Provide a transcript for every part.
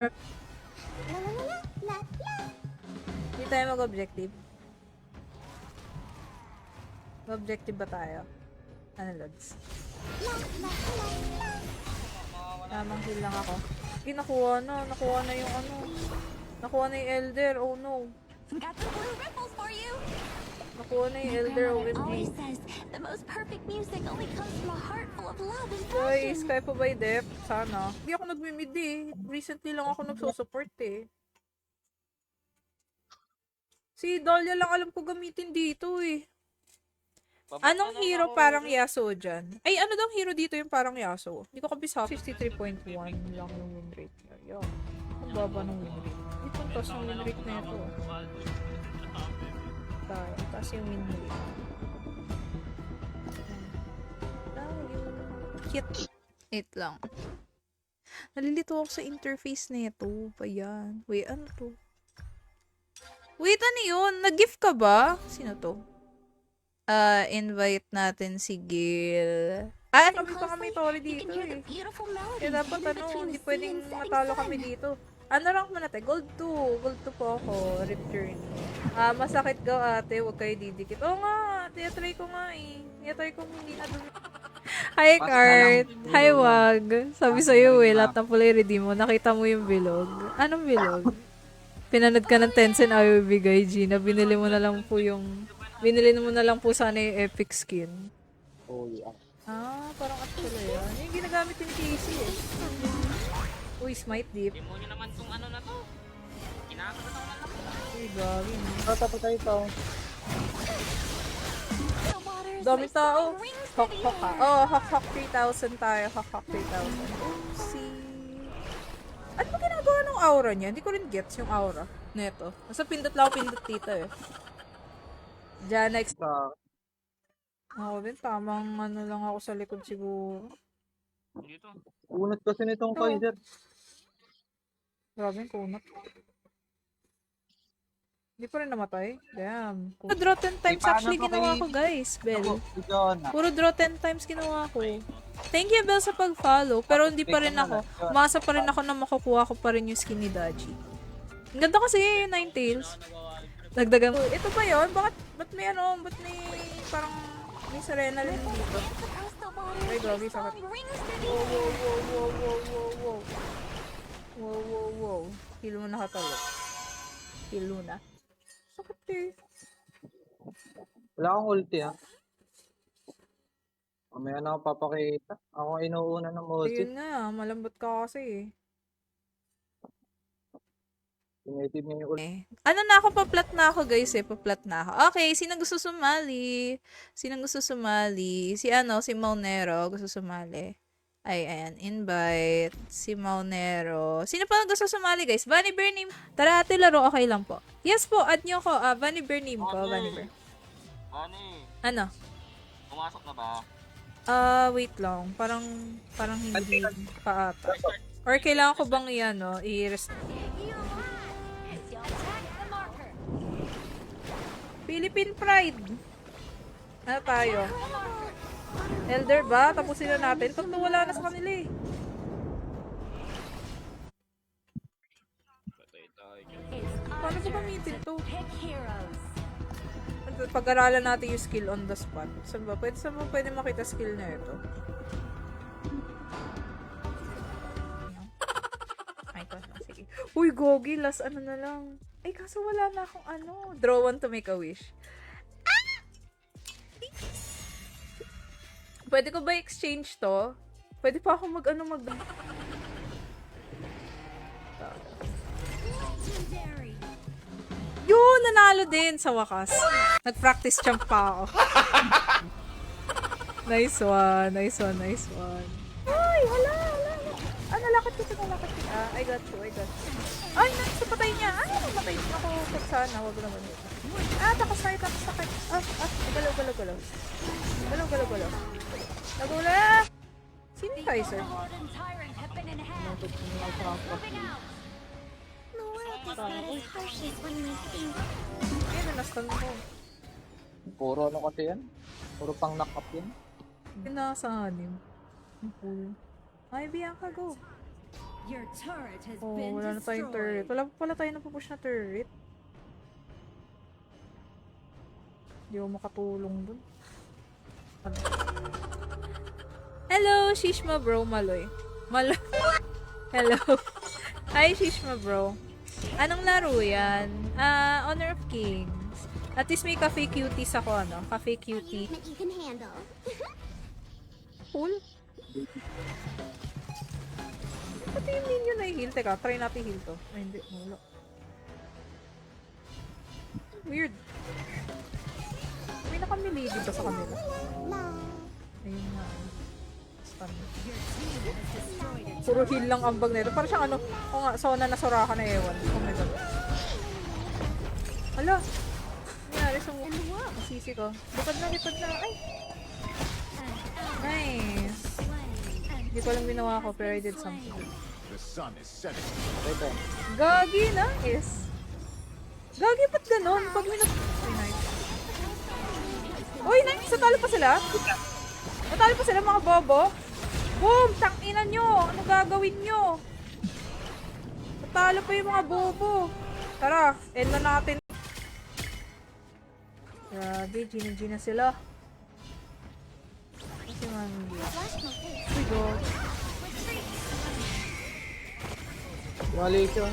Hindi tayo mag-objective. Mag-objective ba tayo? Ano, Lods? Tamang heal lang ako. Sige, nakuha na. Nakuha na yung ano. Nakuha na yung Elder. Oh no. Got some blue ripples for you. Nakuha na yung Elder. Grandmother always OMG. says the most perfect music only comes from a heart full of love and Guys, passion. kaya pa ba yung dep? Sana. Hindi ako nagmimid eh. Recently lang ako nagsusupport eh. Si Dahlia lang alam ko gamitin dito eh. Anong hero parang Yasuo dyan? Ay, ano daw hero dito yung parang Yasuo? Hindi ko kabisa. 63.1 lang yung win rate niya. Yo. Ang baba ng win rate. Hindi ko taas ng win rate na ito. Tayo. Taas yung win rate. Cute. 8 lang. Nalilito ako sa interface na ito. Pa yan. Wait, ano to? Wait, ano yun? Nag-gift ka ba? Sino to? Invite natin si Gil. Kami pa kami tawari dito eh. Kaya dapat hindi pwedeng matalo kami dito. Ano rank mo natin? Gold 2. Gold 2 po ako. Return. Masakit ka ate. Huwag kayo didikit. Oo nga. Try ko nga eh. Try ko hindi na dun. Hi, Kart. Hi, Wag. Sabi sa'yo eh. Lahat na pala i-redeem mo. Nakita mo yung bilog. Anong bilog? Pinanood ka ng Tencent ayaw ibigay, Gina. Binili mo na lang po sana yung epic skin. Oh, yeah. Parang at pala yan. Yung ginagamit ni Casey eh. Uy, smite deep. Demo nyo naman tong ano na to. Kinakagat ako ng laki. Uy, gagi. Tapos tayo ito. Dami tao. Hok ha. Oh, hok 3,000 tayo. Hok 3,000. Oopsie. Ano ba ginagawa ng aura niya? Hindi ko rin gets yung aura. Neto. Nasa pindot lang ako pindot dito eh. Diyan, next. Ako din, tamang ano lang ako sa likod siguro. Dito. Unat kasi nitong Kaiser. Grabe yung kunat. Hindi pa rin namatay. Damn. Puro draw 10 times actually ginawa ko, guys, Bell. Puro draw 10 times ginawa ko. Thank you, Bell, sa pag-follow. Pero hindi pa rin ako. Umasa pa rin ako na makukuha ko pa rin yung skin ni Daji. Ang ganda kasi yung Ninetales. Dagdagan ko. Ito ba yun? Ba't may ano? Ba't may parang may Serena rin dito? Ay, grabe, sakit. Wow. Heal mo na katalo. Heal mo na. Sakit eh. Wala akong ulti ha. Mamaya na ako papakita. Ako ang inuuna ng ulti. Ayun nga, malambot ka kasi eh. Tinative niya yung ulti. Ano na ako, paplat na ako guys eh, paplat na ako. Okay, sino gusto sumali? Si si Maunero gusto sumali. Ay, ayan, invite si Maunero. Sino pa gusto sumali guys? Bunny Bear name. Tara ate, laro okay lang po. Yes po, add nyo ko. Bunny Bear name ko, Bunny Bear. Ano? Pumasok na ba? Wait lang. Parang hindi pa ata. Or kailangan ko bang i-rest? Philippine Pride. Ano tayo? Elder ba? Tapusin na natin. Tatlo wala na sa kanila eh. Paano ko gamitin to? Pag-aralan natin yung skill on the spot. Saan ba? Pwede makita skill na ito. Ay, sige. Uy, gogi. Last ano na lang. Ay, kaso wala na akong ano. Draw one to make a wish. Pwede ko ba exchange to? Pwede pa ako mag. Yun! Nanalo din sa wakas. Nag-practice champ pa ako. Nice one. Ay, hala. Nalakad ko. I got you. Ay, nice. Patay niya. Namatay niya ako. Sana, wag naman. Takas sakit. Galaw. Nagula! Sino yung Kaiser? Ayun, nastan mo. Puro ano kasi yan? Puro pang knock-up yan. Nasa anim. Ay, Bianca, go. Your turret has Oh, been wala na tayong turret. destroyed. Wala pa pala tayo napupush na turret. Hindi ako makatulong dun. Ano? Hello, Shishma bro, Maloy. Hello. Hi, Shishma bro. Anong laro yan? Honor of Kings. At least may cafe cuties ako, ano? Cafe cutie. You can handle. Cool. Pati yung minion na i-heal. Teka, try natin i-heal to. Ay, hindi. Wala. Weird. May nakamili dito sa kanila. Ayun nga. Stun. Puro heal lang ang bag na ito. Parang siyang ano, o nga, sauna na sura ka na ewan. Oh my god. Hala! Nangyari sa mukha. Masisi ko. Lipad na. Ay! Nice! Hindi ko lang ginawa ko, pero I did something. The sun is setting. Okay, Ben. Gagi, nice! Gagi, ba't ganon? Pag minat... Ay, nice. Uy, nice! Natalo pa sila? Natalo pa sila, mga bobo? Boom! Tangina nyo! Ano gagawin nyo? Natalo pa yung mga bobo. Tara, end na natin. Grabe, Gina na sila. Kasi Mangi. Uy, God. Wali ito.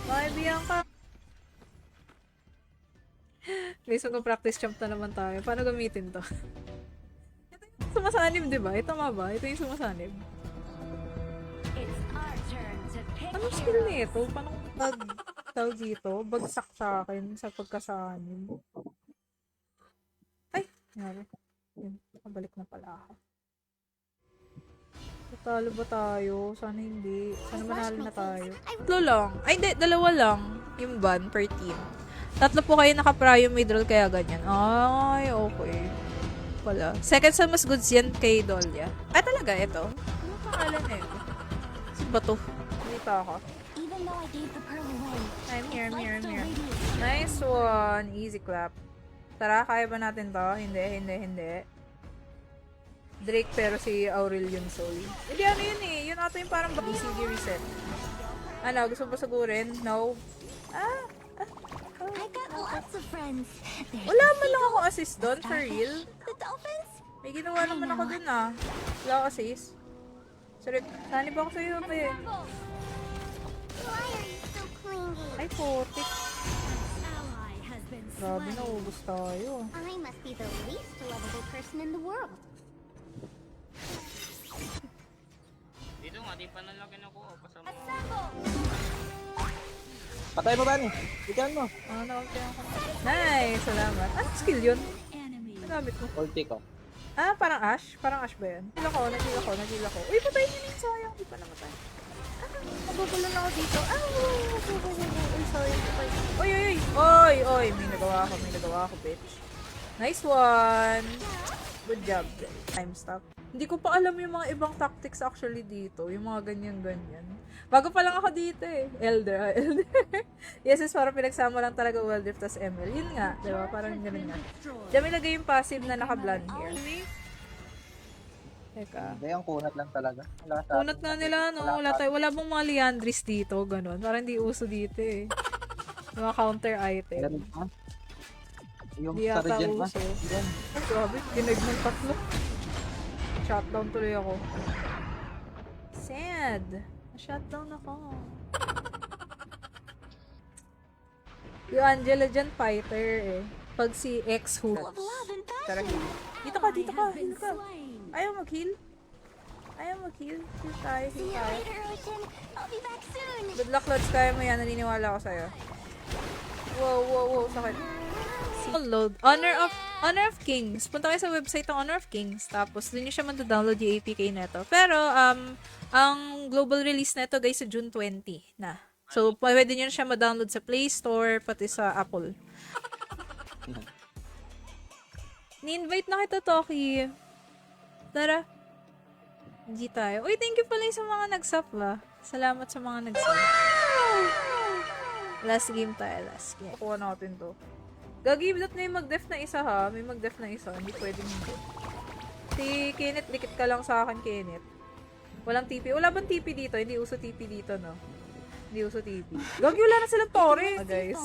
Maibiyan ka. Guys, mag-practice champ na naman tayo. Paano gamitin to? Ito yung sumasanib, di ba? Ito nga ba? Ito yung sumasanib. It's our turn to pick Anong skill nito? Paano tawag dito? Bagsak sa akin sa pagkasanib. Ay! Nangyari. Yun, nakabalik na pala ako. Natalo ba tayo? Sana hindi. Sana manalo na tayo. Tatlo lang. Ay, hindi. Dalawa lang. Yung ban per team. Tatlo po kayo naka-prio mid-roll kaya ganyan. Ay, okay. Pala. Second sa mas goods yan kay Dolia. Ay, talaga, ito. Ano pangalan na ito? Si Bato. Dito ako. Even though I gave the pearl away, I'm here, it's like still here. radiating. Nice one. Easy clap. Tara, kaya ba natin to? Hindi. Drake pero si Aurelion Soul. Hindi, ano yun eh. Yun ata yung parang BCD reset. Ano, gusto mo ba sagurin? No? I've got lots of friends. There's Wala the man lang ako seagulls, assist doon, for real. the dolphins. May ginawa naman ako dun ah. Wala ako assist. Sorry, sanib ako sa'yo, pe. Why are you so clingy? Ay, putik. ally has been Grabe, slain. naubos tayo. I must be the least lovable person in the world. Dito nga, di pa nalagyan ako. Pasama. Patay mo ba ni? Ikan mo. Okay ako. Nice, salamat. Anong skill yun? Enemy. Nagamit mo. Ulti ko. Parang Ash? Parang Ash ba yan? Nagil ako. Uy, patayin niyo na yung sayang. Di pa namatay. Magugulan ako dito. Uy, sorry. Uy. May nagawa ako, bitch. Nice one. Good job. Time stop. Hindi ko pa alam yung mga ibang tactics actually dito. Yung mga ganyan-ganyan. Bago pa lang ako dito eh. Elder. Yes, parang pinagsama lang talaga Welder tas ML. Yun nga, diba? Parang ganun nga. Diyan may lagay yung passive na naka-blonde here. Teka. Hindi, ang kunat lang talaga. Wala sa Kunat nga nila, no? Wala bang mga Liandris dito, ganun. Parang hindi uso dito eh. Yung mga counter item. Ganun pa. Yung Di sa yata regen pa. uso. Yan. Ay, grabe. Dinag ng tatlo. Shutdown tuloy ako. Sad. Shutdown ako. Yung Angela dyan, fighter eh. Pag si X who. Full of love and Tara, passion. heal. Dito ka. Has been Heal ka. slain. Ayaw mag-heal. Heal tayo. See you later, Ocean. I'll be back soon. Good luck, Lods. Kaya mo yan. Naniniwala ako sa'yo. Wow. Sakit. Download. Honor of Kings. Punta kayo sa website ng Honor of Kings. Tapos, dun nyo siya download yung APK neto. Pero, ang global release neto, guys, sa June 20 na. So, pwede nyo siya ma-download sa Play Store, pati sa Apple. Ni-invite na kita, Toki. Tara. Hindi tayo. Uy, thank you pala sa mga nag-sub, Salamat sa mga nag-sub. Last game tayo, last game. Kuha natin to. Gagi, ba't may mag-def na isa ha? May mag-def na isa. Hindi pwedeng hindi. Si Kenneth, dikit ka lang sa akin, Kenneth. Walang TP. Wala bang TP dito? Hindi uso TP dito, no? Hindi uso TP. Gagi, wala na silang Torre. Guys.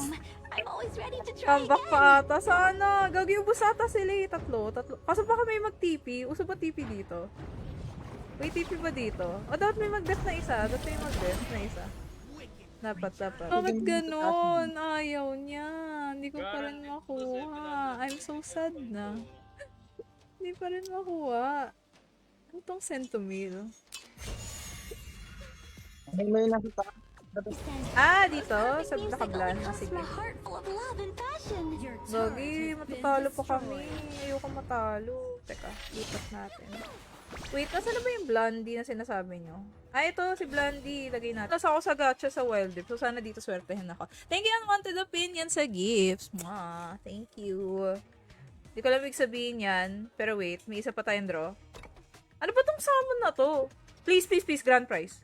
I'm always ready to try Comeback again. pa ata. Sana. Gagi, ubus ata sila eh. Tatlo. Kaso baka may mag-TP. Uso ba TP dito? May TP ba dito? O, dapat may mag-death na isa. Dapat may mag-death na isa. Dapat. Bakit ganun? Ayaw niya. Hindi ko pa rin makuha. I'm so sad na. Hindi pa rin makuha. Ano tong Centomil? May nakita. Dito. Sa Music nakablan. only comes Sige. from a heart full of love and passion. Gagi, matatalo pa kami. Ayoko matalo. Teka, lipat natin. Wait, nasaan na ba yung Blondie na sinasabi nyo? Ito, si Blondie. Lagay natin. Tapos ako sa gacha sa Wild Rift. So, sana dito swertehin ako. Thank you, Unwanted Opinion sa gifts. Mwah. Thank you. Di ko alam ibig sabihin yan. Pero wait, may isa pa tayong draw. Ano ba tong summon na to? Please, grand prize.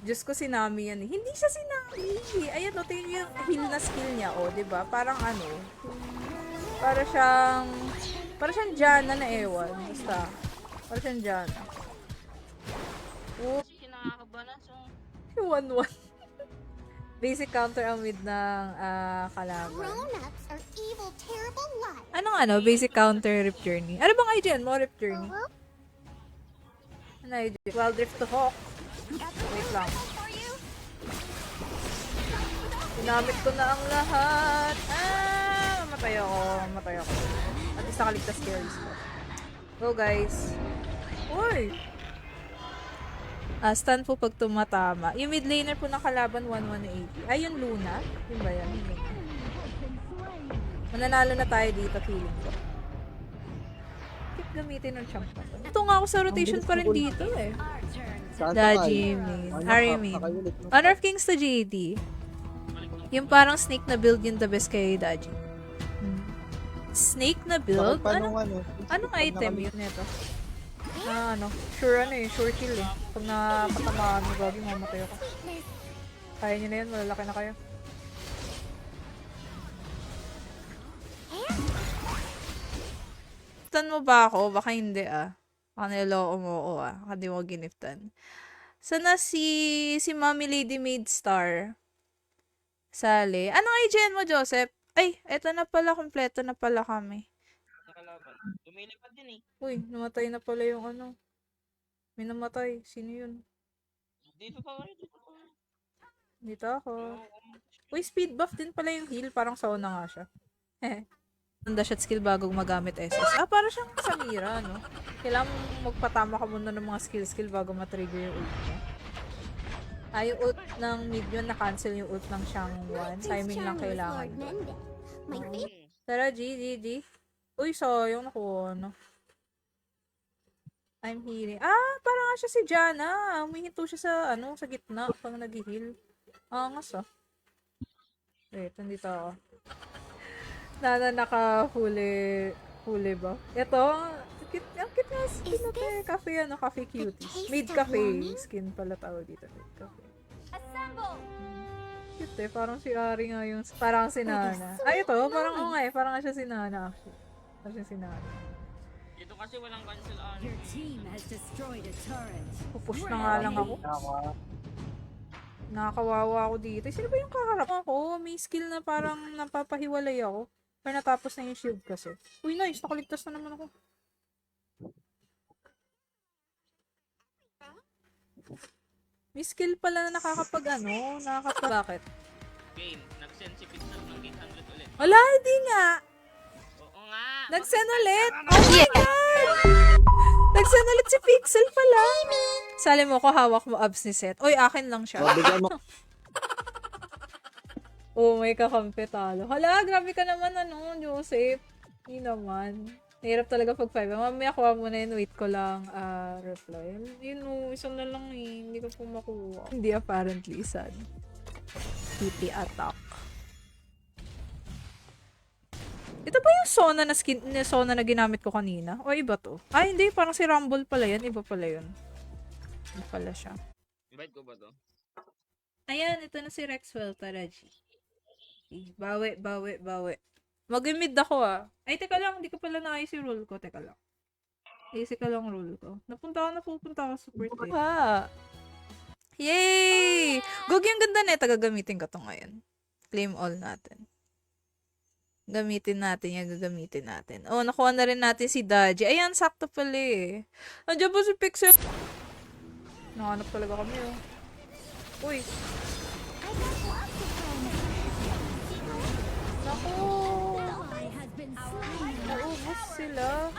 Diyos ko, si Nami yan eh. Hindi siya si Nami. Ayan, o, tingnan yung heal na skill niya, o, diba? Parang ano, para siyang Janna na ewan. Basta, para siyang Janna. Oh, Kasi nakakabalan, so... 1-1. Basic counter ang mid ng kalaban. Grown-ups are evil, terrible liars. Anong basic counter Rip Journey? Ano bang IGN mo, Rip Journey? Ano IGN? Wild Rift to Hawk. Wait lang. Ginamit ko na ang lahat. Mamatay ako. At least nakaligtas carries ko. Go, guys. Uy! Stun po pag tumatama. Yung mid laner po ng kalaban, 1-1-80. Ay, yung Luna? Yun ba yan? Yung Luna. Mananalo na tayo dito, feeling ko. Keep gamitin ng champ na to. Ito nga ako sa rotation pa rin dito eh. Daji, mid. Harry mid. Honor of Kings to JD. Yung parang snake na build yung the best kay Daji. Snake na build? Anong item yun nito? Sure kill eh. Pag napatamaan mo, gagi, mamatay ako. Kaya nyo na yun, malalaki na kayo. Giftan mo ba ako? Baka hindi Baka niloloko mo ako Baka di mo giniftan. Sana si Mommy Lady Maid Star. Sali. Anong IGN mo, Joseph? Ay, eto na pala. Kompleto na pala kami. Nakalaban. Lumilipad din eh. Uy, namatay na pala yung May namatay. Sino yun? Dito pa. Dito ako. Uy, speed buff din pala yung heal. Parang sauna nga siya. Ang dash at skill bago magamit SS. Para siyang Samira, no? Kailangan magpatama ka muna ng mga skill bago matrigger yung ult mo. Yung ult ng mid yun, na-cancel yung ult ng Shang-Wan. Timing lang kailangan. Tara, G. Uy, sayang nakuha, no? I'm healing. Parang nga siya si Janna. Humihinto siya sa gitna pag nag-heal. Angas, Wait, nandito ako. Nakahuli ba? Ito, ang cute nga skin na to eh. Cafe cuties. Mid cafe skin pala tawag dito. Mid cafe. Cute eh. Parang si Ari nga yung, parang si Nana. Ito, parang parang nga siya si Nana actually. Parang siya si Nana. Dito kasi walang cancel on. Your team has destroyed a turret. Pupush na nga lang ako. Nakakawawa ako dito. Sino ba yung kaharap ako? May skill na parang napapahiwalay ako. Pero natapos na yung shield kasi. Uy, nice. Nakaligtas na naman ako. May skill pala na bakit? Game, nag-send si Pixel ng 800 ulit. Wala, hindi nga. Oo nga. Nag-send ulit. Oh my God! Nag-send ulit si Pixel pala. Sali mo ko, hawak mo abs ni Seth. Uy, akin lang siya. Oh, may kakampi talo. Hala, grabe ka naman, Joseph. Hindi naman. Nahirap talaga pag 5. Mamaya kuha mo na yun. Wait ko lang reply. Isang na lang eh. Hindi ko po makuha. Hindi apparently sad. TP attack. Ito ba yung Sona na ginamit ko kanina? O iba to? Hindi. Parang si Rumble pala yan. Iba pala yun. Iba pala siya. Invite ko ba to? Ayan, ito na si Rexwell. Tara, G. Bawi. Mag-mid ako Ay, teka lang. Hindi ko pala naayos yung roll ko. Teka lang. Easy ka lang rule ko. Napupunta ako super tight. Ha! Yay! Gog yung ganda nito. Gagamitin ko to ngayon. Claim all natin. Gagamitin natin. Oh, nakuha na rin natin si Daji. Ayan, sakto pala eh. Nandiyan ba si Pixel? Nakahanap talaga kami oh. Uy. Naku. Naubos sila.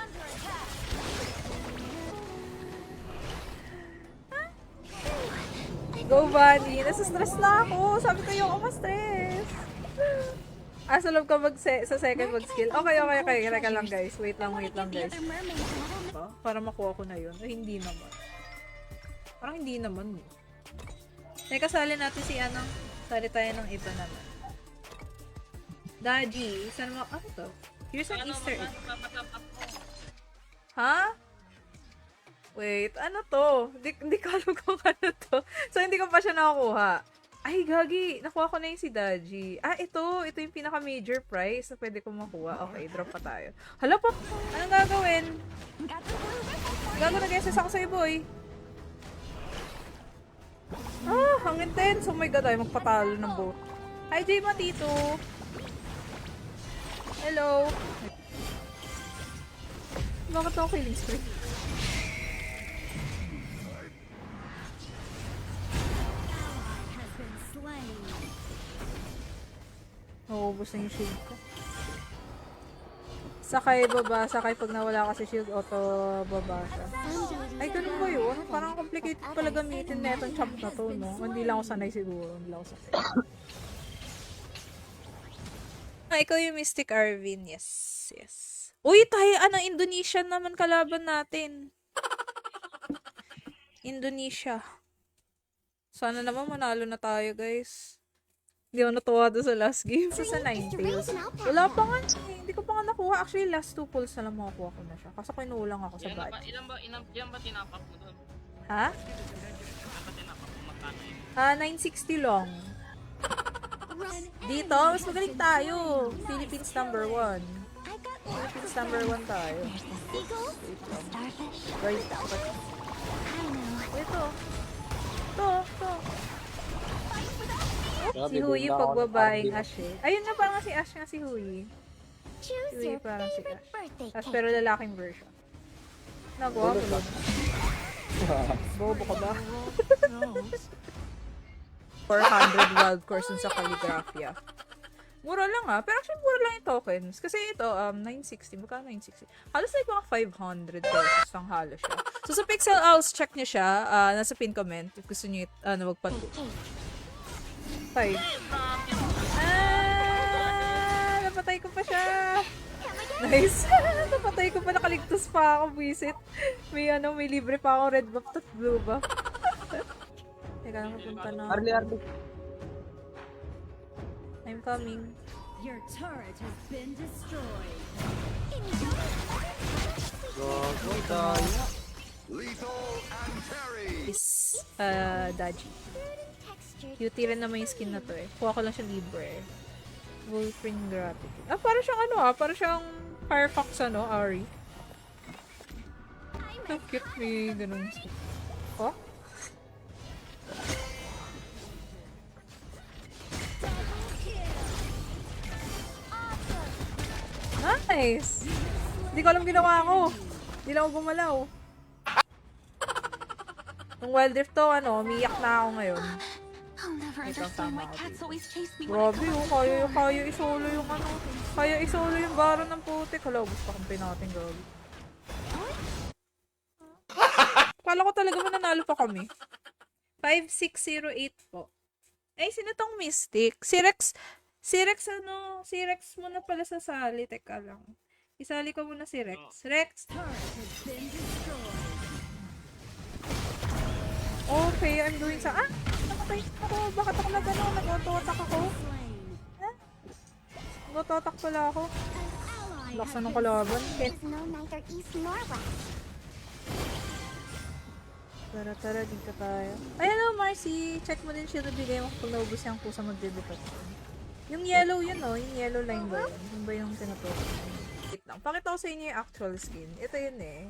Go, Bunny. Nasa-stress na ako. Sabi ko yung ma-stress. Sa loob ka sa second mag-skill. Okay. Teka lang, guys. Wait lang, guys. Para makuha ko na yun. Hindi naman. Parang hindi naman. Teka, sali natin si ano. Sali tayo ng iba naman. Daji. Saan mo? Ano to? Here's an Easter egg. Ha? Wait, ano to? Hindi ko alam kung ano to. So, hindi ko pa siya nakakuha. Ay, gagi. Nakuha ko na yung si Daji. Ito. Ito yung pinaka-major prize na pwede ko makuha. Okay, drop pa tayo. Hala pa. Anong gagawin? Gago na guesses ako sa'yo, boy. Ang intense. Oh my god, ay magpatalo ng boat. Hi, Jay Matito. Hello. Bakit ako killing spree? Naubos na yung shield ko. Sakay pag nawala kasi shield, auto baba siya. Ay, ganun ba yun? Parang complicated pala gamitin na itong champ na to, no? Hindi lang ako sanay siguro. Ikaw yung Mystic Arvin. Yes. Uy, tayo, Indonesian naman kalaban natin. Indonesia. Sana naman manalo na tayo, guys. Hindi ako natuwa doon sa last game. Sa 9 tails. Wala pa nga. Hindi ko pa nga nakuha. Actually, last 2 pulls na lang makakuha ko na siya. Kasi kinulang ako sa badge. Ilan ba tinapak mo doon? Ha? Ilan ba tinapak mo? Magkano yun? 960 long. Dito, mas magaling tayo. Philippines number 1. Philippines number 1 tayo. Right. Ito. Si Huyi pagbabaeng Ash eh. Ayun na, parang si Ash nga si Huyi. Choose Huyi your parang si favorite Ash. birthday Ash cake. pero lalaking version. Nagawa ko lang. Bobo ka ba? 400 wild course sa Calligraphia. Mura lang pero actually mura lang yung tokens. Kasi ito, 960. Magkano 960? Halos like mga 500 pesos ang halos siya. So sa Pixel Owls, check nyo siya. Nasa pin comment. If gusto nyo magpatuloy. 5. Napatay ko pa siya. Nice. Napatay ko pa, nakaligtas pa ako, visit. May libre pa ako red buff at blue buff. Teka lang, papunta na. Arlie. I'm coming. Your turret has been destroyed. Lethal and Terry. Is, Daji. Cutie rin naman yung skin na to eh. Kuha ko lang siya libre. Wolfrin Gratitude. Para siyang para siyang Firefox Ari. Ang cute may ganun skin. Oh? Nice! Hindi ko alam ginawa ko. Hindi lang ako gumalaw. Yung Wild Rift to, umiyak na ako ngayon. I'll never Ito, understand tama why ako cats dito. always chase me when I Grabe kaya isolo yung kaya isolo yung baron ng putik. Hala, gusto kampi natin, grabe. Kala ko talaga mananalo pa kami. 5608 po. Ay, sino tong Mystic? Si Rex mo na pala sasali. Teka lang. Isali ko muna si Rex. Rex! Okay, I'm doing nakatay ako. Bakit ako nag-auto-attack ako? Nag-auto-attack pala ako. Lakas na ng kalaban. There's no neither east nor west. Tara, dito tayo. Ay, hello, Marcy. Check mo din shield na bigay mo kapag naubos yung pusa magdedepat. Yung yellow yun, yung yellow line ba yun? Yung ba yung tinatawag? Wait lang, pakita ko sa inyo yung actual skin. Ito yun eh.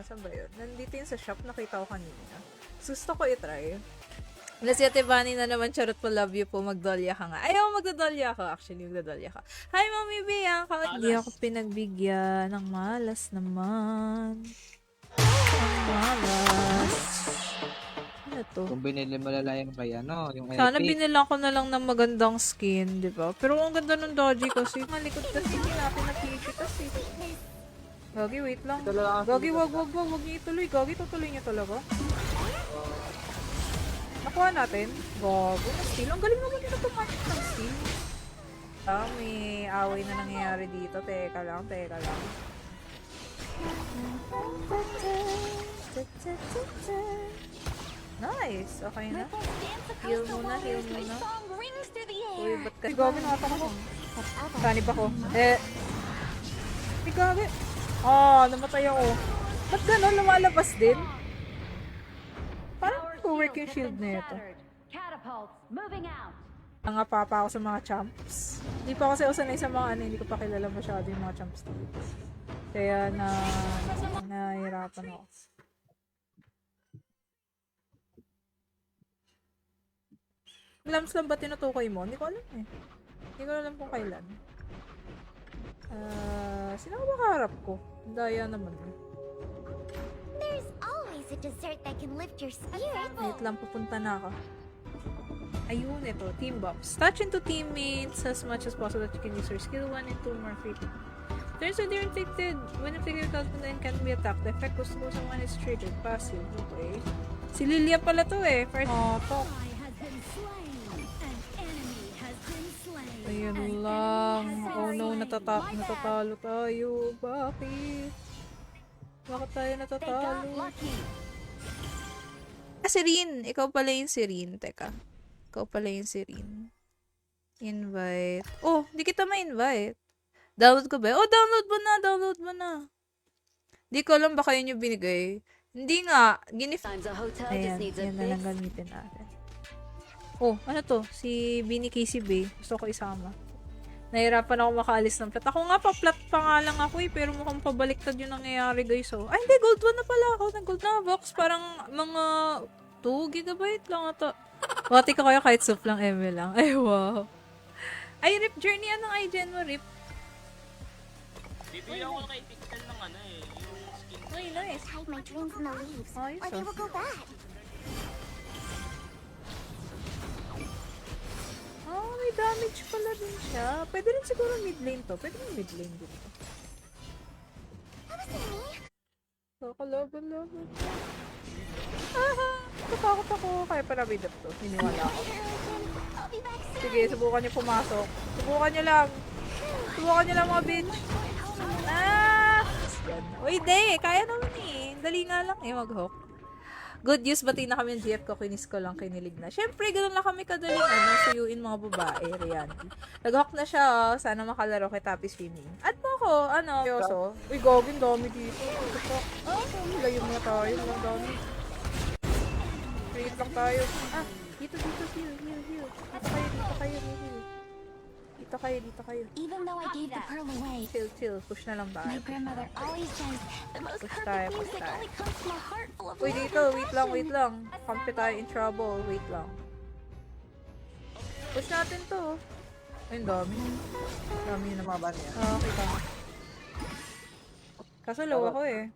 Saan ba yun? Nandito yun sa shop, nakita ko kanina. Gusto ko i-try. Wala si Ate Bunny na naman, charot po, love you po, magdolya ka nga. Ayaw, magdodolya ako. Actually, magdodolya ka. Hi, Mami Bianca. Hindi ako pinagbigyan. Ang malas naman. Ang malas. Ano to? Kung binili mo lala yung kay ano, yung Sana Epic. binilang ko na lang ng magandang skin, di ba? Pero ang ganda ng Dodgy kasi. Malikot kasi, hindi natin nakikita kasi. Gagi, wait lang. Gagi, wag niyo ituloy. Gagi, tutuloy niyo talaga. Nakuha natin. Gago na steal. Ang galing naman nila tumatik ng steal. May away na nangyayari dito. Teka lang. Nice. Okay na. Ripples dance across Heal the muna, waters. heal My muna. song rings through the Uy, air. ba't kasi gawin nakataka ko? Sanib ako. Gabi. Namatay ako. Ba't gano'n? Lumalabas din? Parang work yung shield na ito. Catapults moving out. Nangapa pa ako sa mga champs. Hindi pa kasi ako sanay sa mga hindi ko pa kilala masyado yung mga champs dito. Kaya nahihirapan ako. Lams lang ba tinutukoy mo? Hindi ko alam eh. Hindi ko alam kung kailan. Sino ba kaharap ko? Daya naman eh. There's always a dessert that can lift your spirits. Wait lang, pupunta na ako. Ayun, ito. Team buffs. Touch into teammates as much as possible that you can use your skill 1 and 2 more frequently. Turns when they're inflicted. When inflicted without cooldown can't be attacked. The effect goes to someone is triggered. Passive. Okay. Si Lilia pala to eh. First. To. Ayun lang. Oh no, natatalo tayo. Bakit? Bakit tayo natatalo? Si Rin. Ikaw pala yung si Rin. Teka. Ikaw pala yung si Rin. Invite. Oh, di kita ma-invite. Download ko ba? Oh, download mo na. Di ko alam baka yun yung binigay. Hindi nga. Ayan, yan na lang gamitin natin. Oh, ano to? Si Bini Casey Bay. Gusto ko isama. Nahirapan ako makaalis ng plat. Ako nga pa, plat pa nga lang ako eh. Pero mukhang pabaliktad yung nangyayari guys. Oh. Ay, hindi. Gold 1 na pala ako. Nag-gold na box. Parang mga 2 gigabyte lang ata. Bati ko kayo kahit soup lang, ML lang. Ay, wow. Ay, Rip Journey. Anong iGen mo, Rip? Bibili ako kay Pixel ng ano eh, yung skin. Ay, nice. Hide my dreams in the leaves, Ayos, or they ah. will go bad. Oh, may damage pala din siya. Pwede rin siguro mid lane to. Pwede rin mid lane dito. Kakalaban-laban. Natakot ako. Kaya pa na-mid up to. Hiniwala ako. I'll be back soon. Sige, subukan niyo pumasok. Subukan niyo lang. Subukan niyo lang mga bitch. Yan. Uy, di. Kaya naman eh. Dali nga lang eh, mag-hook. Good news, bati na kami ng GF ko. Kinis ko lang, kinilig na. Siyempre, ganoon lang kami kadaling suyuin mga babae. Riyan. Nag-hook na siya, oh. Sana makalaro kay Tapi Swimming. At mo ko, yoso. Uy, gagawin dami dito. Layo muna tayo. Walang dami. Create lang tayo. Dito, heal. Dito kayo, heal. Dito kayo. Even though I gave the pearl away, Chill. Push na lang my tayo. grandmother always says the most Push perfect tayo, music push tayo. only comes from a heart full of Uy, love dito. and Wait lang. Kampi tayo in trouble. Wait lang. Push natin to. Ay, ang dami. Dami yun ang mga ban niya. Okay ka. Kaso low ako eh.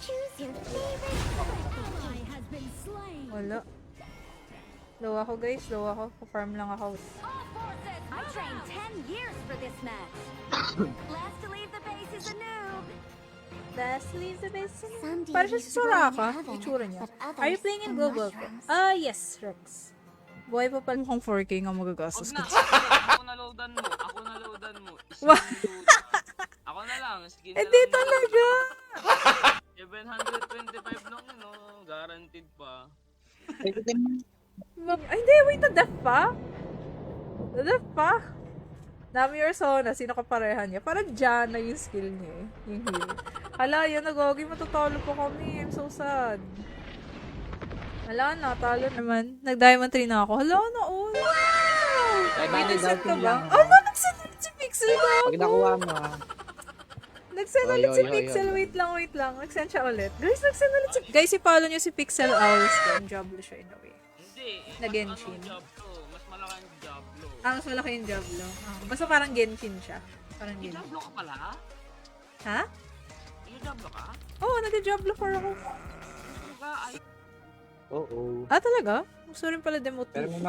Choose your favorite Wala. Low ako guys. Pa-farm lang ako. I trained 10 years for this match. Last to leave the base is a noob. Last leave the base. Some Para siya si days you go Soraka. in heaven, Itsura niya. but others Are you playing in in Global? mushrooms. Yes, Rex. Buhay pa pala mukhang 4K nga Huwag magagastos na, ko. ako na-loadan mo. Wah. Ako na lang, skin na Hindi lang. talaga. 725 lang yun, oh. Guaranteed pa. Ay, hindi. Wait, na-def pa? Na-def pa? Nami or Sona, sino kaparehan niya? Parang Jana yung skill niya eh. Yung heal. Hala, yun, nagagi, matatalo po kami. I'm so sad. Hala na, talo naman. Nag-diamond 3 na ako. Hala na, oh. Wow! Ay, May bali descent daw ka ba? lang. Oh, no, nagsunod si Pixel Pag nakuha mo, Nag-send Oy, ulit si oy, oy, Pixel. oy. Wait lang. Nag-send siya ulit. Guys, nag-send ulit si... Guys, i-follow nyo si Pixel Owls. Diablo siya in a way. Hindi. Na Mas Genshin. ano, Diablo. Mas malaki ang Diablo. Mas malaki yung Diablo. Basta parang Genshin siya. Parang May Genshin. Diablo ka pala? Ha? May Diablo ka? Oo, nag-Diablo 4 ako. Diba? Ay, oo. Talaga? Gusto rin pala demote. Pero may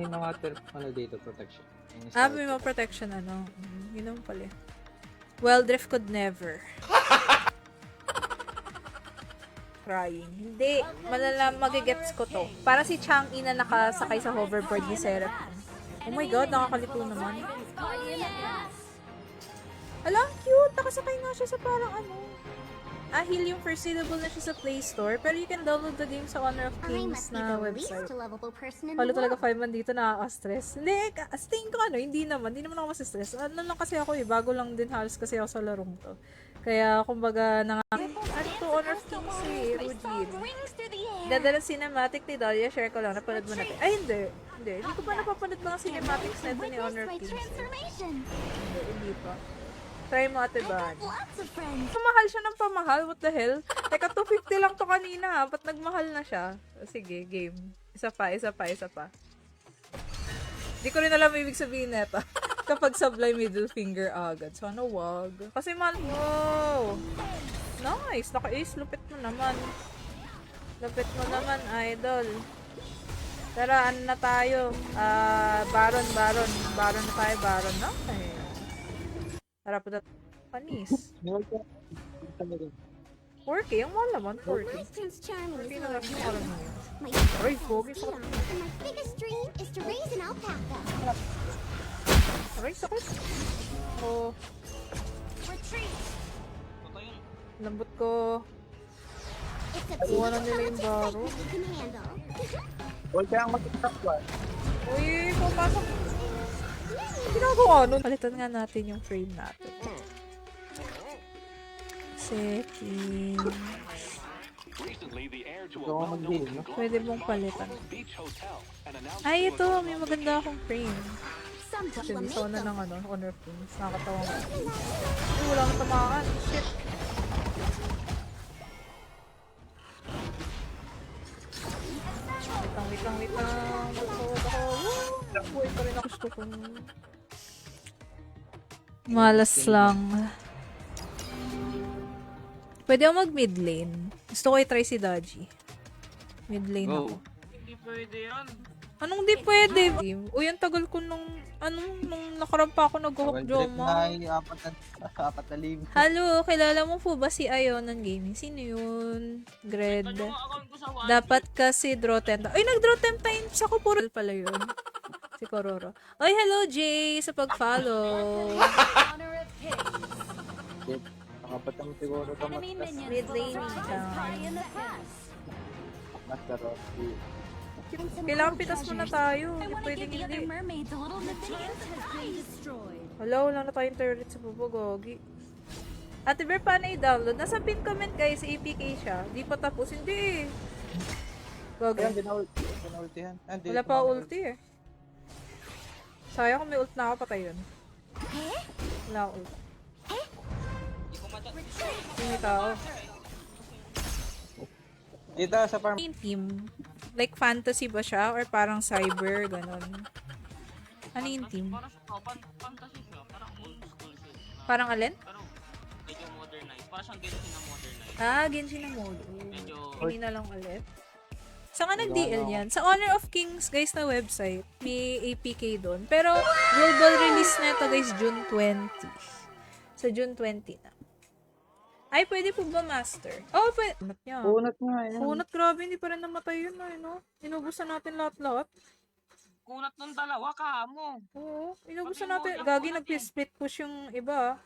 mga ano dito, protection. May mga protection, ano. Yun naman pala. Well, Drift could never. Crying. Hindi. Malala, magigets ko to. Para si Chang'e na nakasakay sa hoverboard ni Seraphine. Oh my god, nakakalito naman. Ala, ang cute. Nakasakay nga siya sa parang ano. Helium first syllable na siya sa Play Store. Pero you can download the game sa Honor of I Kings must be na the least website. lovable person in the Halo talaga world. 5 man dito, nakaka-stress. Hindi, sa tingin ko hindi naman ako masistress. Ano lang kasi ako bago lang din halos kasi ako sa larong to. Kaya, kumbaga, ano to, Honor of Kings Rujin. Rings through the air. Dadalang cinematic ni Dahlia, share ko lang, napanood mo natin. Ay, hindi. Hindi ko pa napapanood mga cinematics na ito ni Honor of My Kings. transformation. Hindi pa. Try mo, Ate Ban. Lots of friends. Pamahal siya ng pamahal, what the hell? Teka, 250 lang to kanina, ba't nagmahal na siya? Sige, game. Isa pa. Di ko rin alam ibig sabihin neta. Kapag sublime middle finger agad. Sana wag. Kasi wow! Nice! Naka-ace. Lupit mo naman. Idol. Tara, ano na tayo? Baron na tayo, Baron. Nice. Tara, punta panis. 4K? Ang mahal naman, 4K. Prince Charming is 4K na lang yung Lord alam mo yun. My Aray, pogi sa freedom, and my biggest dream is to raise an alpaca. Aray, sakit. Oh, Retreat. Ito yun. lambot ko. It's a Kuha na big nila yung baro. excitement you can handle. Huwag kang mag-stop ba? Uy, papasok. Ano ginagawa nun? Palitan nga natin yung frame natin. Settings. Ito ako mag-deal, no? Pwede mong palitan. Ay, ito. May maganda akong frame. Sinisona ng Honor of Kings. Nakakatawa nga. Ay, wala akong tamaan. Shit. Wait lang. Magpawag ako. Buhay pa rin ako. Gusto ko. Malas lang. Pwede ako mag-mid lane. Gusto ko i-try si Dodgy. Mid lane Go. ako. Hindi pwede yan. Anong di pwede? Uy, ang tagal ko nung nakaraan pa ako nag-hook Joma. Apat na libo. Hello, kilala mo po ba si Ionan Gaming? Sino yun? Gred. Ito yung account ko sa Dapat kasi draw 10. Ay, nag-draw 10 times ako. Puro pala yun. Si Kororo. Ay, hello, Jay, sa pag-follow. Honor of Kings. Nakapatang siguro ito Enemy mas minions Mid will lane rise time. high in the past. master of the... Kailangan pitas muna tayo. I Hindi want to pwedeng give the other hindi. mermaids a little destroyed. Hello, wala na tayong turret sa bubugogi. Ate Bear, paano i-download? Nasa pin comment guys, APK siya. Di pa tapos. Hindi eh. Ayan, Gogi. dinultihan. Wala pa ulti eh. Sayang kung may ult na ako, patay yun. Wala ako ult. Hindi may tao. Dito sa farm. Main team, like fantasy ba siya? Or parang cyber, ganon? Ano yung team? Parang fantasy siya. Parang old school siya. Parang alin? Pero medyo modernized. Parang siyang Genshin na modernized. Genshin na mode. Medyo... Hindi na lang ulit. Sa nga nag-DL yan. Sa Honor of Kings, guys, na website, may APK doon. Pero, global release na ito, guys, June 20. Sa June 20 na. Ay, pwede po ba master? Oh, pwede. Kunat niya. Punot nga yan. Kunat, grabe, hindi pa rin namatay yun, no? Inubusan natin lahat-lahat. Kunat ng dalawa ka mo. Oo, inubusan natin. Gagi, nag-split push yung iba.